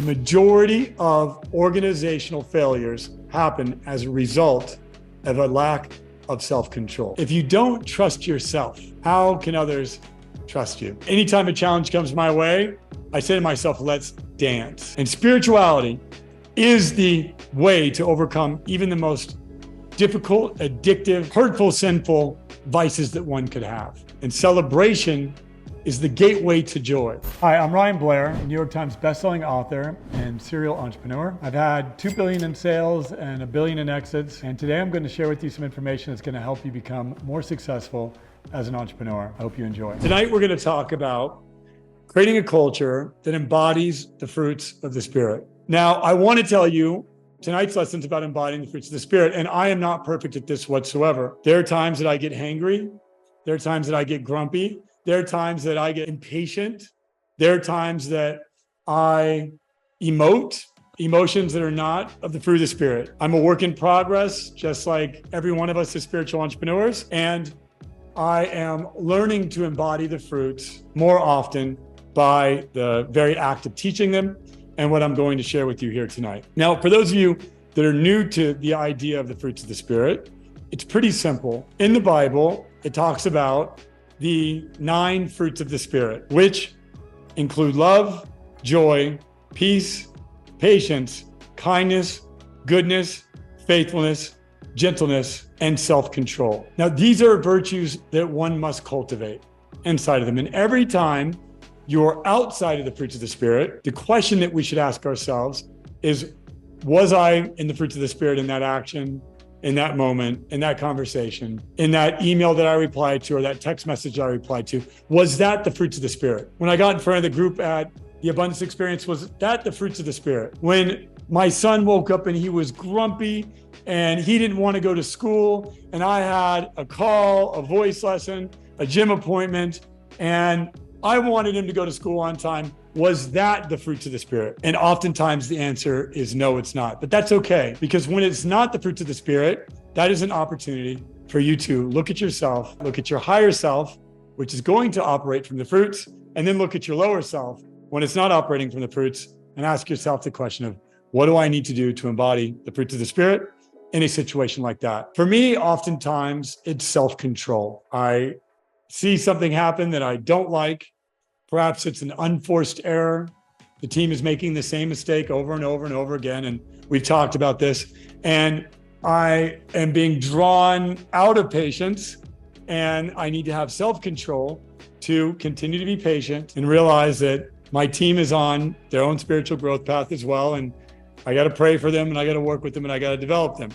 The majority of organizational failures happen as a result of a lack of self-control. If you don't trust yourself, how can others trust you? Anytime a challenge comes my way, I say to myself, let's dance. And spirituality is the way to overcome even the most difficult, addictive, hurtful, sinful vices that one could have. And celebration is the gateway to joy. Hi, I'm Ryan Blair, New York Times bestselling author and serial entrepreneur. I've had $2 billion in sales and $1 billion in exits. And today I'm going to share with you some information that's going to help you become more successful as an entrepreneur. I hope you enjoy. Tonight, we're going to talk about creating a culture that embodies the fruits of the Spirit. Now, I want to tell you, tonight's lesson is about embodying the fruits of the Spirit, and I am not perfect at this whatsoever. There are times that I get hangry. There are times that I get grumpy. There are times that I get impatient. There are times that I emote emotions that are not of the fruit of the Spirit. I'm a work in progress, just like every one of us as spiritual entrepreneurs. And I am learning to embody the fruits more often by the very act of teaching them and what I'm going to share with you here tonight. Now, for those of you that are new to the idea of the fruits of the Spirit, it's pretty simple. In the Bible, it talks about the 9 fruits of the Spirit, which include love, joy, peace, patience, kindness, goodness, faithfulness, gentleness, and self-control. Now, these are virtues that one must cultivate inside of them. And every time you're outside of the fruits of the Spirit, the question that we should ask ourselves is, was I in the fruits of the Spirit in that action, in that moment, in that conversation, in that email that I replied to, or that text message I replied to? Was that the fruits of the Spirit? When I got in front of the group at the Abundance Experience, was that the fruits of the Spirit? When my son woke up and he was grumpy and he didn't want to go to school, and I had a call, a voice lesson, a gym appointment, and I wanted him to go to school on time, was that the fruits of the Spirit? And oftentimes the answer is no, it's not. But that's okay, because when it's not the fruits of the Spirit, that is an opportunity for you to look at yourself, look at your higher self, which is going to operate from the fruits, and then look at your lower self when it's not operating from the fruits, and ask yourself the question of, what do I need to do to embody the fruits of the Spirit in a situation like that? For me, oftentimes it's self-control. I see something happen that I don't like. Perhaps it's an unforced error. The team is making the same mistake over and over and over again. And we've talked about this. And I am being drawn out of patience. And I need to have self-control to continue to be patient and realize that my team is on their own spiritual growth path as well. And I got to pray for them, and I got to work with them, and I got to develop them.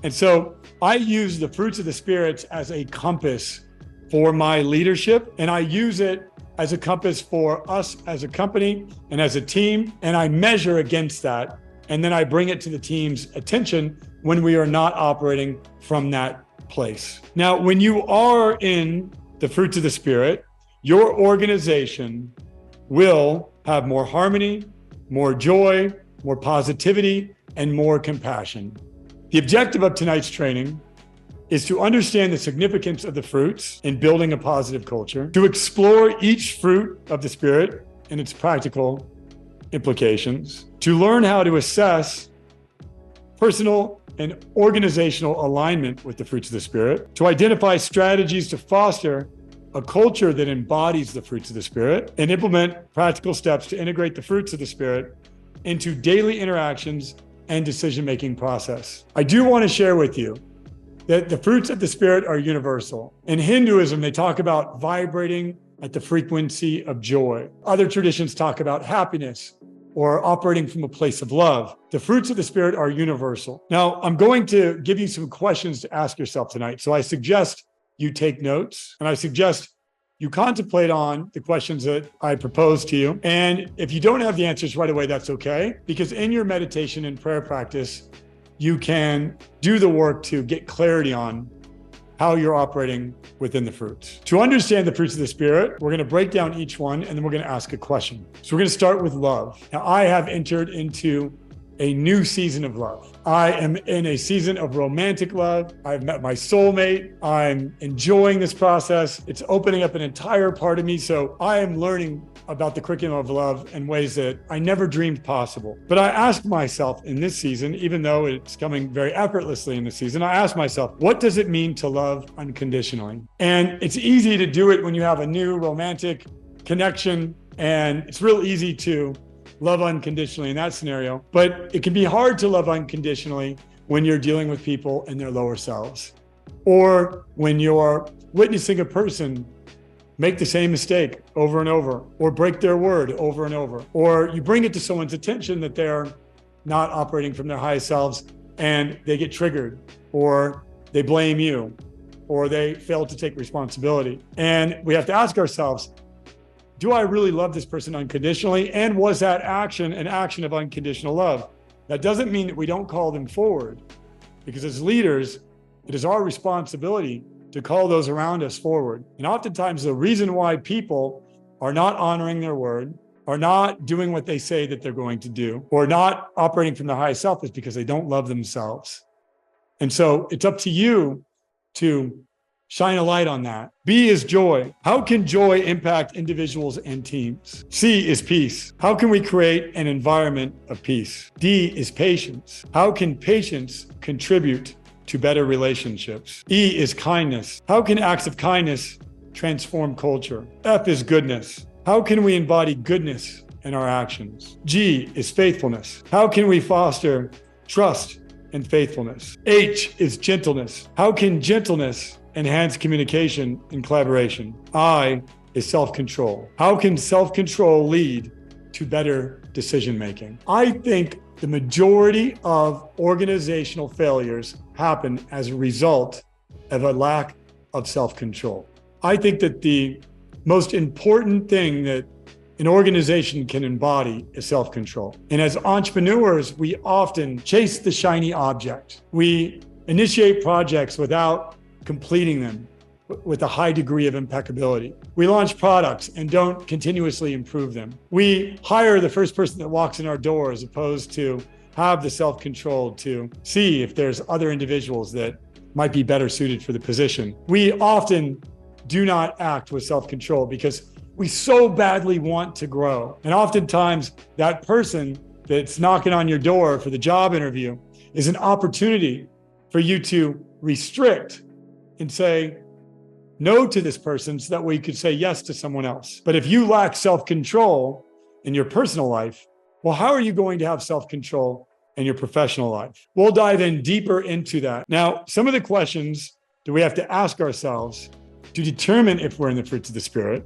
And so I use the fruits of the Spirit as a compass for my leadership. And I use it as a compass for us as a company and as a team. And I measure against that. And then I bring it to the team's attention when we are not operating from that place. Now, when you are in the fruits of the Spirit, your organization will have more harmony, more joy, more positivity, and more compassion. The objective of tonight's training is to understand the significance of the fruits in building a positive culture, to explore each fruit of the Spirit and its practical implications, to learn how to assess personal and organizational alignment with the fruits of the Spirit, to identify strategies to foster a culture that embodies the fruits of the Spirit, and implement practical steps to integrate the fruits of the Spirit into daily interactions and decision-making process. I do want to share with you that the fruits of the Spirit are universal. In Hinduism, they talk about vibrating at the frequency of joy. Other traditions talk about happiness or operating from a place of love. The fruits of the Spirit are universal. Now, I'm going to give you some questions to ask yourself tonight. So I suggest you take notes, and I suggest you contemplate on the questions that I propose to you. And if you don't have the answers right away, that's okay, because in your meditation and prayer practice, you can do the work to get clarity on how you're operating within the fruits. To understand the fruits of the Spirit, we're going to break down each one, and then we're going to ask a question. So we're going to start with love. Now, I have entered into a new season of love. I am in a season of romantic love. I've met my soulmate. I'm enjoying this process. It's opening up an entire part of me. So I am learning about the curriculum of love in ways that I never dreamed possible. But I ask myself in this season, even though it's coming very effortlessly in this season, I ask myself, what does it mean to love unconditionally? And it's easy to do it when you have a new romantic connection, and it's real easy to love unconditionally in that scenario. But it can be hard to love unconditionally when you're dealing with people in their lower selves, or when you're witnessing a person make the same mistake over and over, or break their word over and over, or you bring it to someone's attention that they're not operating from their highest selves and they get triggered, or they blame you, or they fail to take responsibility. And we have to ask ourselves, do I really love this person unconditionally? And was that action an action of unconditional love? That doesn't mean that we don't call them forward, because as leaders, it is our responsibility to call those around us forward. And oftentimes the reason why people are not honoring their word, are not doing what they say that they're going to do, or not operating from the highest self is because they don't love themselves. And so it's up to you to shine a light on that. B is joy. How can joy impact individuals and teams? C is peace. How can we create an environment of peace? D is patience. How can patience contribute to better relationships? E is kindness. How can acts of kindness transform culture? F is goodness. How can we embody goodness in our actions? G is faithfulness. How can we foster trust and faithfulness? H is gentleness. How can gentleness enhance communication and collaboration? I is self-control. How can self-control lead to better decision-making? I think the majority of organizational failures happen as a result of a lack of self-control. I think that the most important thing that an organization can embody is self-control. And as entrepreneurs, we often chase the shiny object. We initiate projects without completing them with a high degree of impeccability. We launch products and don't continuously improve them. We hire the first person that walks in our door as opposed to have the self-control to see if there's other individuals that might be better suited for the position. We often do not act with self-control because we so badly want to grow. And oftentimes that person that's knocking on your door for the job interview is an opportunity for you to restrict and say no to this person so that we could say yes to someone else. But if you lack self-control in your personal life, well, how are you going to have self-control in your professional life? We'll dive in deeper into that. Now, some of the questions that we have to ask ourselves to determine if we're in the fruits of the Spirit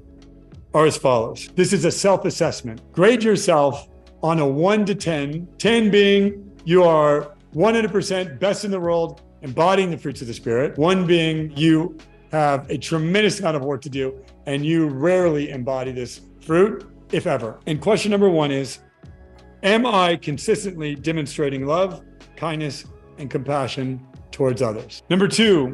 are as follows. This is a self-assessment. Grade yourself on a 1 to 10, 10 being you are 100% best in the world embodying the fruits of the Spirit, 1 being you have a tremendous amount of work to do and you rarely embody this fruit, if ever. And question number 1 is, am I consistently demonstrating love, kindness, and compassion towards others? Number 2,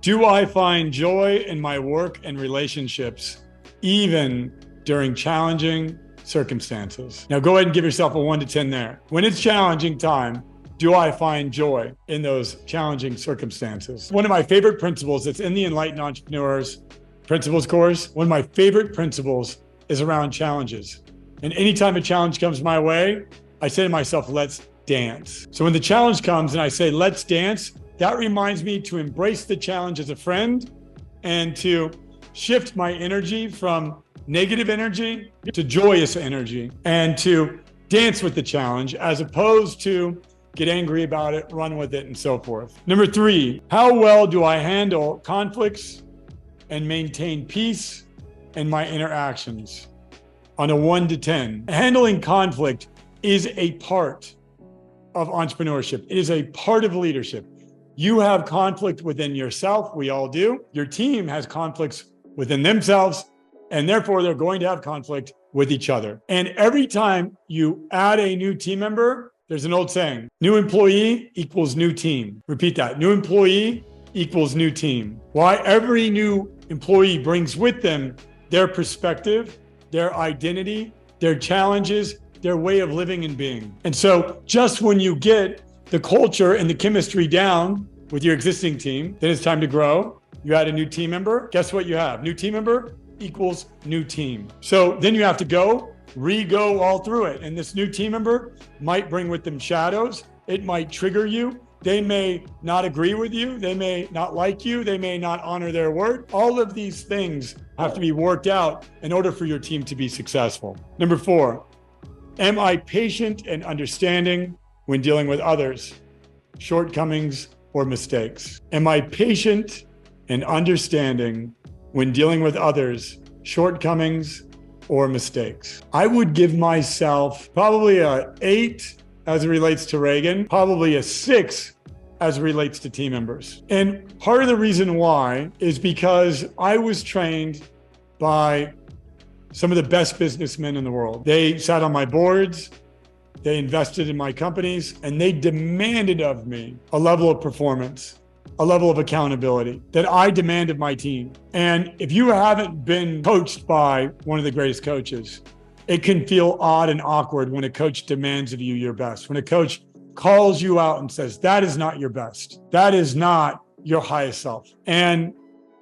do I find joy in my work and relationships, even during challenging circumstances? Now go ahead and give yourself a 1 to 10 there. When it's challenging time, do I find joy in those challenging circumstances? One of my favorite principles that's in the Enlightened Entrepreneurs Principles course, one of my favorite principles is around challenges. And anytime a challenge comes my way, I say to myself, let's dance. So when the challenge comes and I say, let's dance, that reminds me to embrace the challenge as a friend and to shift my energy from negative energy to joyous energy and to dance with the challenge as opposed to get angry about it, run with it, and so forth. Number 3, how well do I handle conflicts and maintain peace in my interactions? On a 1 to 10. Handling conflict is a part of entrepreneurship. It is a part of leadership. You have conflict within yourself. We all do. Your team has conflicts within themselves, and therefore they're going to have conflict with each other. And every time you add a new team member, there's an old saying, new employee equals new team. Repeat that, new employee equals new team. Why? Every new employee brings with them their perspective, their identity, their challenges, their way of living and being. And so just when you get the culture and the chemistry down with your existing team, then it's time to grow. You add a new team member. Guess what you have? New team member equals new team. So then you have to re-go all through it. And this new team member might bring with them shadows. It might trigger you. They may not agree with you. They may not like you. They may not honor their word. All of these things have to be worked out in order for your team to be successful. Number 4, am I patient and understanding when dealing with others, shortcomings or mistakes? Am I patient and understanding when dealing with others, shortcomings or mistakes? I would give myself probably a 8 as it relates to Reagan, probably a 6 as it relates to team members. And part of the reason why is because I was trained by some of the best businessmen in the world. They sat on my boards, they invested in my companies, and they demanded of me a level of performance, a level of accountability that I demand of my team. And if you haven't been coached by one of the greatest coaches, it can feel odd and awkward when a coach demands of you your best. When a coach calls you out and says, that is not your best. That is not your highest self. And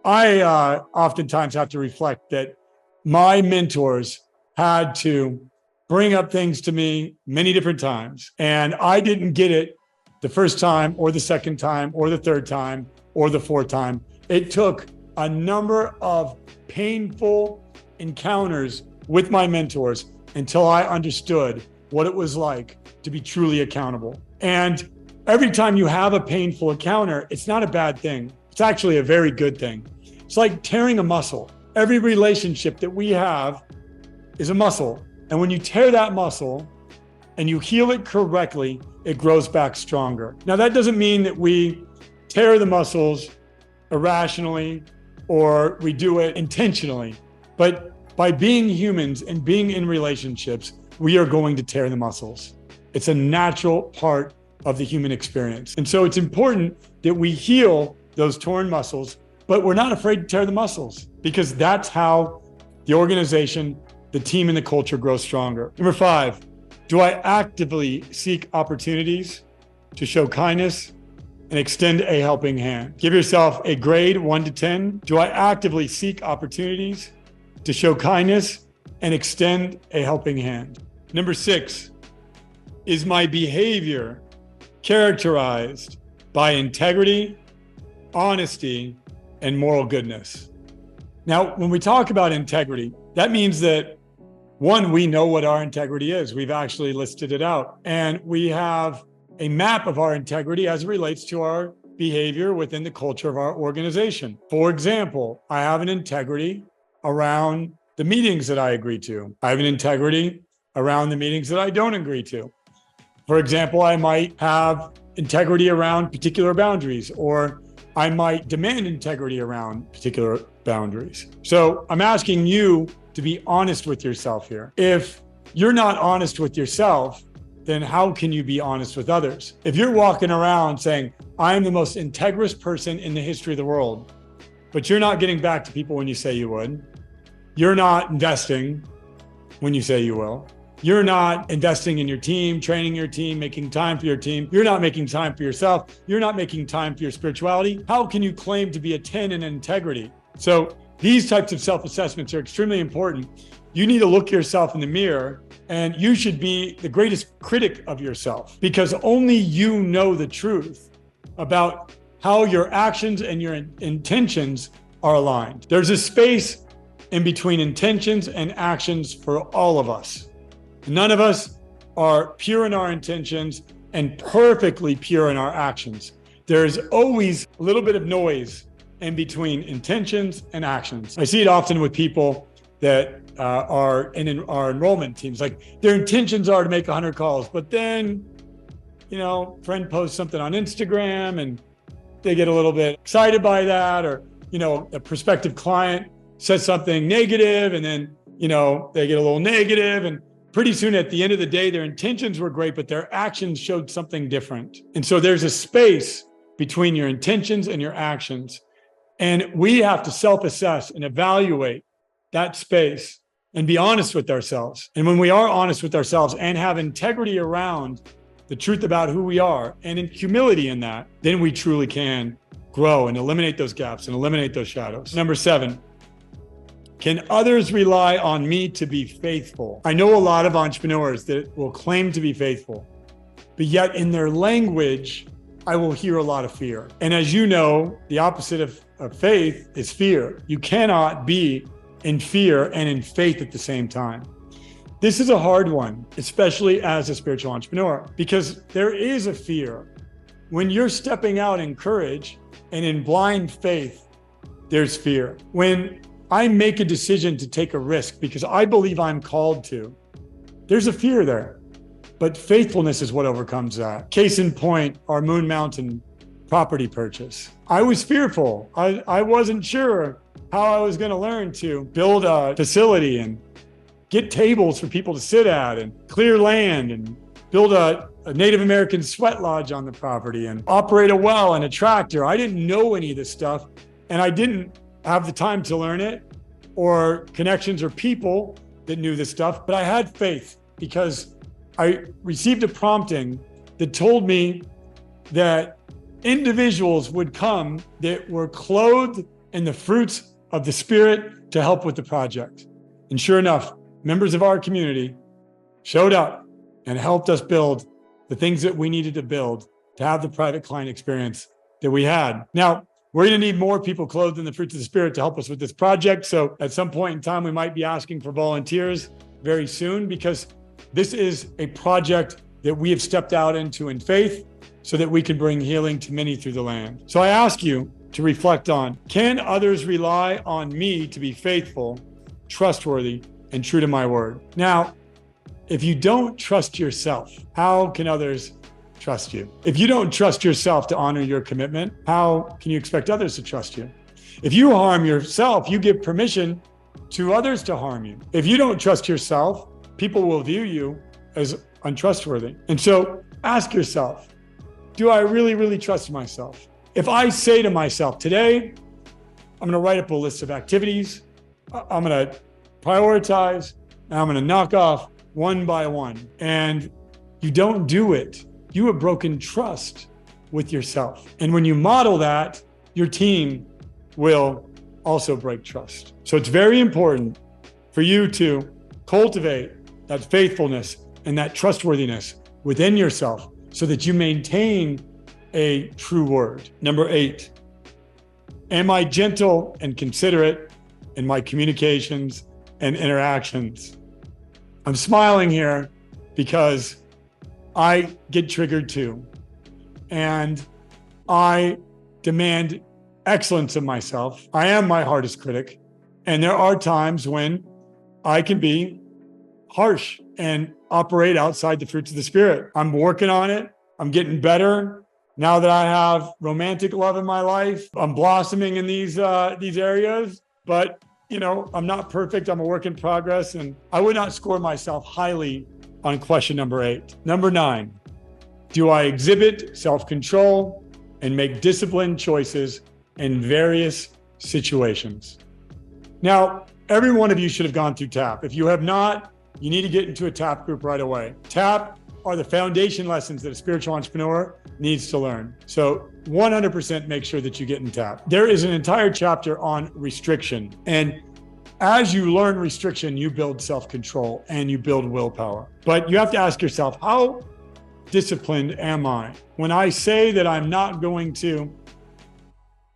I oftentimes have to reflect that my mentors had to bring up things to me many different times. And I didn't get it the first time or the second time or the third time or the fourth time. It took a number of painful encounters with my mentors until I understood what it was like to be truly accountable. And every time you have a painful encounter, it's not a bad thing. It's actually a very good thing. It's like tearing a muscle. Every relationship that we have is a muscle. And when you tear that muscle and you heal it correctly, it grows back stronger. Now, that doesn't mean that we tear the muscles irrationally or we do it intentionally, but by being humans and being in relationships, we are going to tear the muscles. It's a natural part of the human experience. And so it's important that we heal those torn muscles, but we're not afraid to tear the muscles because that's how the organization, the team, and the culture grow stronger. Number 5, do I actively seek opportunities to show kindness and extend a helping hand? Give yourself a grade 1 to 10. Do I actively seek opportunities to show kindness and extend a helping hand? Number 6, is my behavior characterized by integrity, honesty, and moral goodness? Now, when we talk about integrity, that means that 1, we know what our integrity is. We've actually listed it out. And we have a map of our integrity as it relates to our behavior within the culture of our organization. For example, I have an integrity around the meetings that I agree to. I have an integrity around the meetings that I don't agree to. For example, I might have integrity around particular boundaries, or I might demand integrity around particular boundaries. So I'm asking you to be honest with yourself here. If you're not honest with yourself, then how can you be honest with others? If you're walking around saying, I am the most integrous person in the history of the world, but you're not getting back to people when you say you would, you're not investing when you say you will, you're not investing in your team, training your team, making time for your team, you're not making time for yourself, you're not making time for your spirituality, how can you claim to be a 10 in integrity? So these types of self-assessments are extremely important. You need to look yourself in the mirror, and you should be the greatest critic of yourself, because only you know the truth about how your actions and your intentions are aligned. There's a space in between intentions and actions for all of us. None of us are pure in our intentions and perfectly pure in our actions. There's always a little bit of noise in between intentions and actions. I see it often with people that are in our enrollment teams. Like, their intentions are to make 100 calls, but then, friend posts something on Instagram and they get a little bit excited by that, or, a prospective client says something negative and then, they get a little negative, and pretty soon at the end of the day, their intentions were great, but their actions showed something different. And so there's a space between your intentions and your actions. And we have to self-assess and evaluate that space and be honest with ourselves. And when we are honest with ourselves and have integrity around the truth about who we are and in humility in that, then we truly can grow and eliminate those gaps and eliminate those shadows. Number 7, can others rely on me to be faithful? I know a lot of entrepreneurs that will claim to be faithful, but yet in their language, I will hear a lot of fear. And as you know, the opposite of faith is fear. You cannot be in fear and in faith at the same time. This is a hard one, especially as a spiritual entrepreneur, because there is a fear. When you're stepping out in courage and in blind faith, there's fear. When I make a decision to take a risk because I believe I'm called to, there's a fear there. But faithfulness is what overcomes that. Case in point, our Moon Mountain property purchase. I was fearful. I wasn't sure how I was going to learn to build a facility and get tables for people to sit at and clear land and build a Native American sweat lodge on the property and operate a well and a tractor. I didn't know any of this stuff, and I didn't have the time to learn it or connections or people that knew this stuff, but I had faith because I received a prompting that told me that individuals would come that were clothed in the fruits of the Spirit to help with the project. And sure enough, members of our community showed up and helped us build the things that we needed to build to have the private client experience that we had. Now, we're going to need more people clothed in the fruits of the Spirit to help us with this project. So at some point in time, we might be asking for volunteers very soon, because this is a project that we have stepped out into in faith so that we can bring healing to many through the land. So I ask you to reflect on, can others rely on me to be faithful, trustworthy, and true to my word? Now, if you don't trust yourself, how can others trust you? If you don't trust yourself to honor your commitment, how can you expect others to trust you? If you harm yourself, you give permission to others to harm you. If you don't trust yourself, people will view you as untrustworthy. And so ask yourself, do I really, really trust myself? If I say to myself, today, I'm going to write up a list of activities, I'm going to prioritize, and I'm going to knock off one by one, and you don't do it, you have broken trust with yourself. And when you model that, your team will also break trust. So it's very important for you to cultivate that faithfulness and that trustworthiness within yourself so that you maintain a true word. Number 8, am I gentle and considerate in my communications and interactions? I'm smiling here because I get triggered too. And I demand excellence of myself. I am my hardest critic. And there are times when I can be harsh and operate outside the fruits of the Spirit. I'm working on it. I'm getting better. Now that I have romantic love in my life, I'm blossoming in these areas. But, I'm not perfect. I'm a work in progress. And I would not score myself highly on question number 8. Number 9, do I exhibit self-control and make disciplined choices in various situations? Now, every one of you should have gone through TAP. If you have not, you need to get into a TAP group right away. TAP are the foundation lessons that a spiritual entrepreneur needs to learn. So 100% make sure that you get in TAP. There is an entire chapter on restriction. And as you learn restriction, you build self-control and you build willpower. But you have to ask yourself, how disciplined am I? When I say that I'm not going to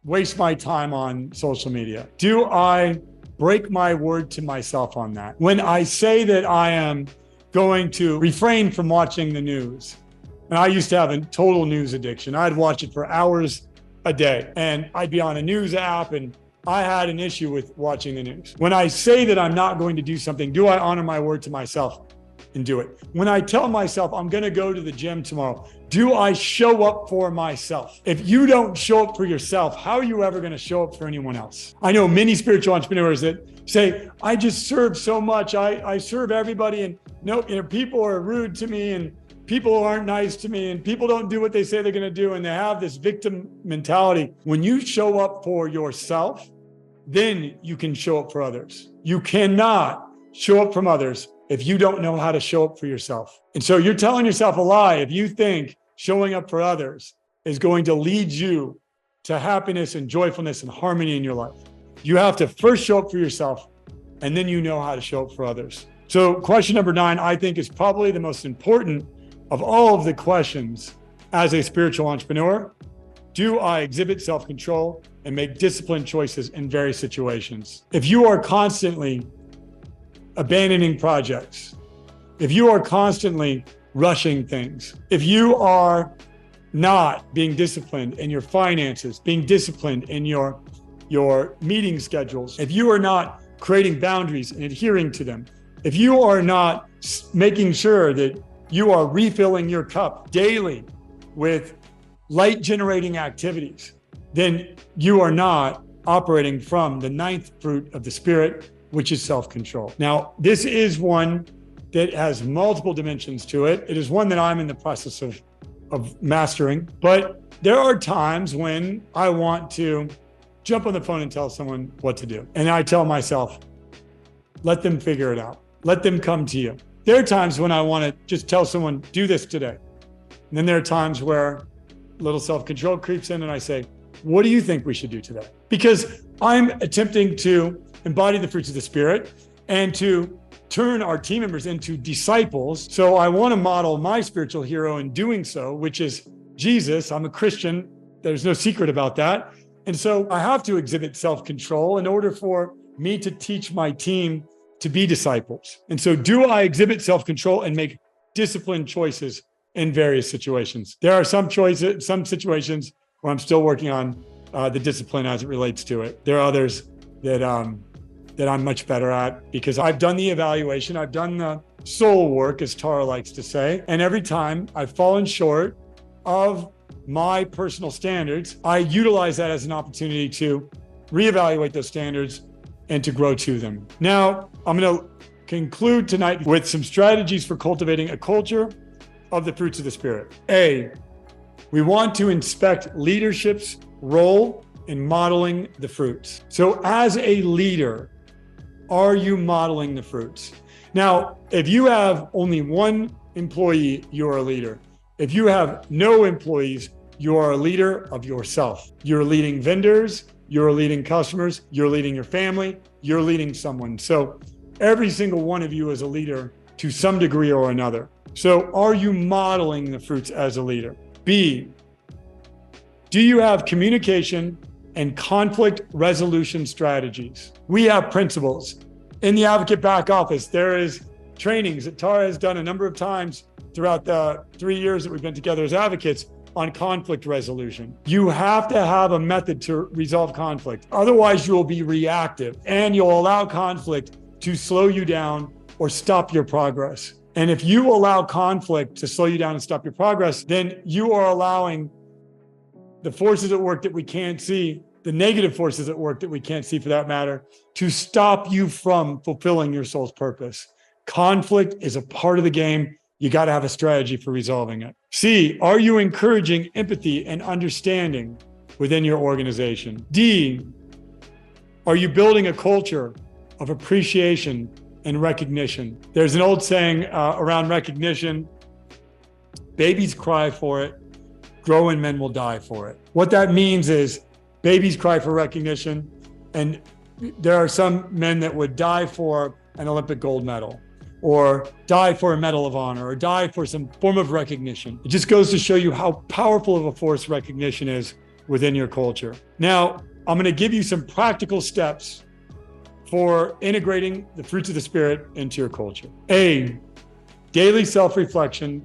waste my time on social media, do I break my word to myself on that? When I say that I am going to refrain from watching the news, and I used to have a total news addiction. I'd watch it for hours a day, and I'd be on a news app, and I had an issue with watching the news. When I say that I'm not going to do something, do I honor my word to myself and do it? When I tell myself I'm going to go to the gym tomorrow, do I show up for myself? If you don't show up for yourself, how are you ever going to show up for anyone else? I know many spiritual entrepreneurs that say, I just serve so much. I serve everybody, and people are rude to me, and people aren't nice to me, and people don't do what they say they're going to do, and they have this victim mentality. When you show up for yourself, then you can show up for others. You cannot show up from others if you don't know how to show up for yourself. And so you're telling yourself a lie if you think showing up for others is going to lead you to happiness and joyfulness and harmony in your life. You have to first show up for yourself, and then you know how to show up for others. So question number 9, I think, is probably the most important of all of the questions as a spiritual entrepreneur. Do I exhibit self-control and make disciplined choices in various situations? If you are constantly abandoning projects, if you are constantly rushing things, if you are not being disciplined in your finances, being disciplined in your meeting schedules, if you are not creating boundaries and adhering to them, if you are not making sure that you are refilling your cup daily with light generating activities, then you are not operating from the 9th fruit of the Spirit, which is self-control. Now, this is one that has multiple dimensions to it. It is one that I'm in the process of mastering, but there are times when I want to jump on the phone and tell someone what to do. And I tell myself, let them figure it out. Let them come to you. There are times when I want to just tell someone, do this today. And then there are times where a little self-control creeps in and I say, what do you think we should do today? Because I'm attempting to embody the fruits of the Spirit and to turn our team members into disciples. So I want to model my spiritual hero in doing so, which is Jesus. I'm a Christian. There's no secret about that. And so I have to exhibit self-control in order for me to teach my team to be disciples. And so do I exhibit self-control and make disciplined choices in various situations? There are some situations where I'm still working on the discipline as it relates to it. There are others that I'm much better at because I've done the evaluation. I've done the soul work, as Tara likes to say. And every time I've fallen short of my personal standards, I utilize that as an opportunity to reevaluate those standards and to grow to them. Now, I'm going to conclude tonight with some strategies for cultivating a culture of the fruits of the Spirit. A, we want to inspect leadership's role in modeling the fruits. So as a leader, are you modeling the fruits? Now, if you have only one employee, you're a leader. If you have no employees, you are a leader of yourself. You're leading vendors, you're leading customers, you're leading your family, you're leading someone. So every single one of you is a leader to some degree or another. So are you modeling the fruits as a leader? B, do you have communication and conflict resolution strategies? We have principles. In the Advocate back office, there is trainings that Tara has done a number of times throughout the 3 years that we've been together as advocates on conflict resolution. You have to have a method to resolve conflict. Otherwise, you'll be reactive and you'll allow conflict to slow you down or stop your progress. And if you allow conflict to slow you down and stop your progress, then you are allowing the forces at work that we can't see, the negative forces at work that we can't see for that matter, to stop you from fulfilling your soul's purpose. Conflict is a part of the game. You got to have a strategy for resolving it. C, are you encouraging empathy and understanding within your organization? D, are you building a culture of appreciation and recognition? There's an old saying around recognition, babies cry for it, grown men will die for it. What that means is babies cry for recognition, and there are some men that would die for an Olympic gold medal, or die for a medal of honor, or die for some form of recognition. It just goes to show you how powerful of a force recognition is within your culture. Now, I'm going to give you some practical steps for integrating the fruits of the Spirit into your culture. A, daily self-reflection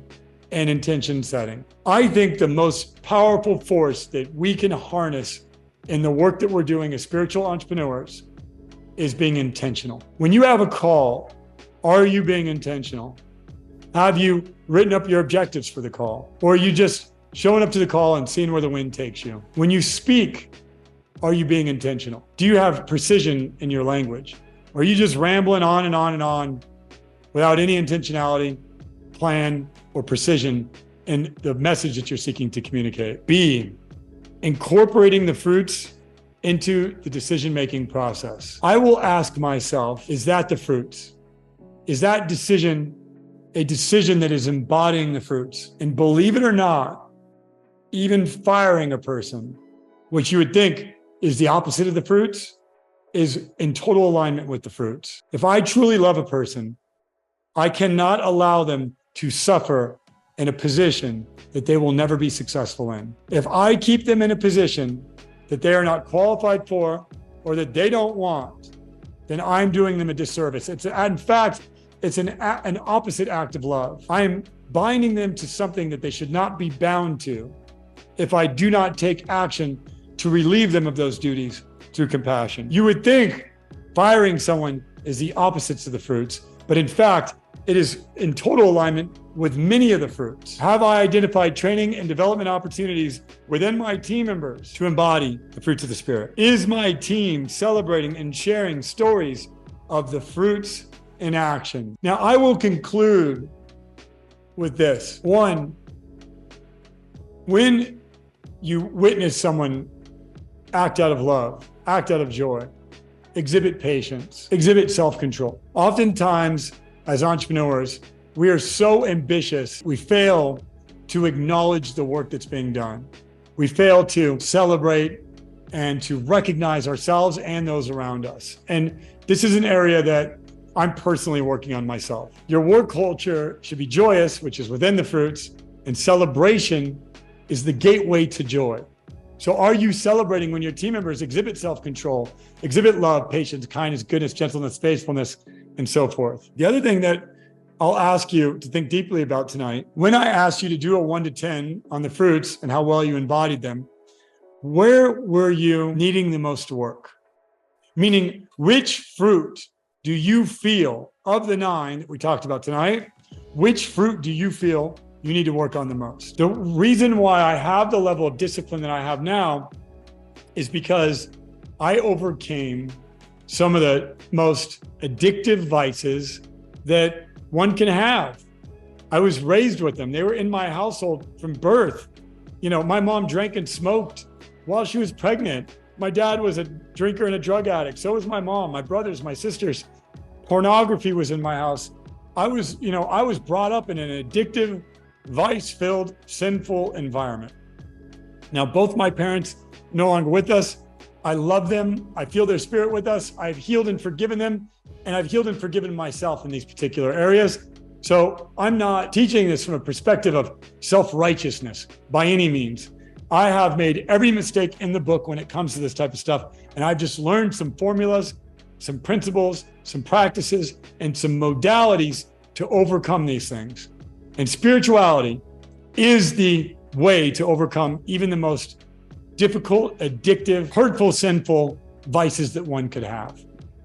and intention setting. I think the most powerful force that we can harness in the work that we're doing as spiritual entrepreneurs is being intentional. When you have a call, are you being intentional? Have you written up your objectives for the call? Or are you just showing up to the call and seeing where the wind takes you? When you speak, are you being intentional? Do you have precision in your language? Or are you just rambling on and on and on without any intentionality, plan, or precision in the message that you're seeking to communicate? B, incorporating the fruits into the decision-making process. I will ask myself, is that the fruits? is that decision a decision that is embodying the fruits? And believe it or not, even firing a person, which you would think is the opposite of the fruits, is in total alignment with the fruits. If I truly love a person, I cannot allow them to suffer in a position that they will never be successful in. If I keep them in a position that they are not qualified for or that they don't want, then I'm doing them a disservice. In fact, it's an opposite act of love. I am binding them to something that they should not be bound to if I do not take action to relieve them of those duties through compassion. You would think firing someone is the opposites of the fruits, but in fact, it is in total alignment with many of the fruits. Have I identified training and development opportunities within my team members to embody the fruits of the Spirit? Is my team celebrating and sharing stories of the fruits in action? Now, I will conclude with this. One, when you witness someone act out of love, act out of joy, exhibit patience, exhibit self-control. Oftentimes, as entrepreneurs, we are so ambitious, we fail to acknowledge the work that's being done. We fail to celebrate and to recognize ourselves and those around us. And this is an area that I'm personally working on myself. Your work culture should be joyous, which is within the fruits, and celebration is the gateway to joy. So are you celebrating when your team members exhibit self-control, exhibit love, patience, kindness, goodness, gentleness, faithfulness, and so forth? The other thing that I'll ask you to think deeply about tonight, when I asked you to do a 1 to 10 on the fruits and how well you embodied them, where were you needing the most work? Meaning, which fruit do you feel of the 9 that we talked about tonight? Which fruit do you feel you need to work on the most? The reason why I have the level of discipline that I have now is because I overcame some of the most addictive vices that one can have. I was raised with them. They were in my household from birth. You know, my mom drank and smoked while she was pregnant. My dad was a drinker and a drug addict. So was my mom, my brothers, my sisters. Pornography was in my house. I was brought up in an addictive, vice-filled, sinful environment. Now, both my parents no longer with us. I love them. I feel their spirit with us. I've healed and forgiven them, and I've healed and forgiven myself in these particular areas. So I'm not teaching this from a perspective of self-righteousness by any means. I have made every mistake in the book when it comes to this type of stuff, and I've just learned some formulas, some principles, some practices, and some modalities to overcome these things. And spirituality is the way to overcome even the most difficult, addictive, hurtful, sinful vices that one could have.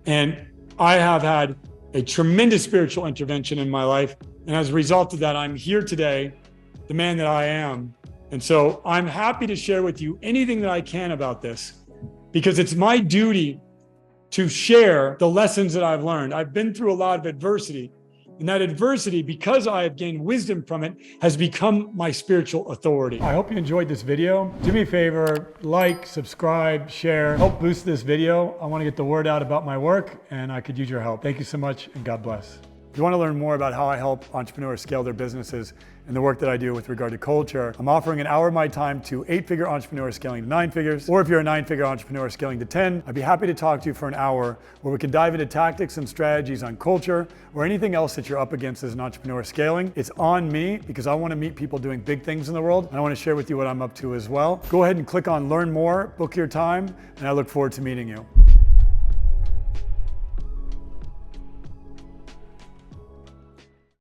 And I have had a tremendous spiritual intervention in my life. And as a result of that, I'm here today, the man that I am. And so I'm happy to share with you anything that I can about this, because it's my duty to share the lessons that I've learned. I've been through a lot of adversity. And that adversity, because I have gained wisdom from it, has become my spiritual authority. I hope you enjoyed this video. Do me a favor, like, subscribe, share, help boost this video. I want to get the word out about my work, and I could use your help. Thank you so much, and God bless. If you want to learn more about how I help entrepreneurs scale their businesses and the work that I do with regard to culture, I'm offering an hour of my time to 8-figure entrepreneurs scaling to 9 figures. Or if you're a 9-figure entrepreneur scaling to 10, I'd be happy to talk to you for an hour where we can dive into tactics and strategies on culture or anything else that you're up against as an entrepreneur scaling. It's on me because I want to meet people doing big things in the world, and I want to share with you what I'm up to as well. Go ahead and click on Learn More, book your time, and I look forward to meeting you.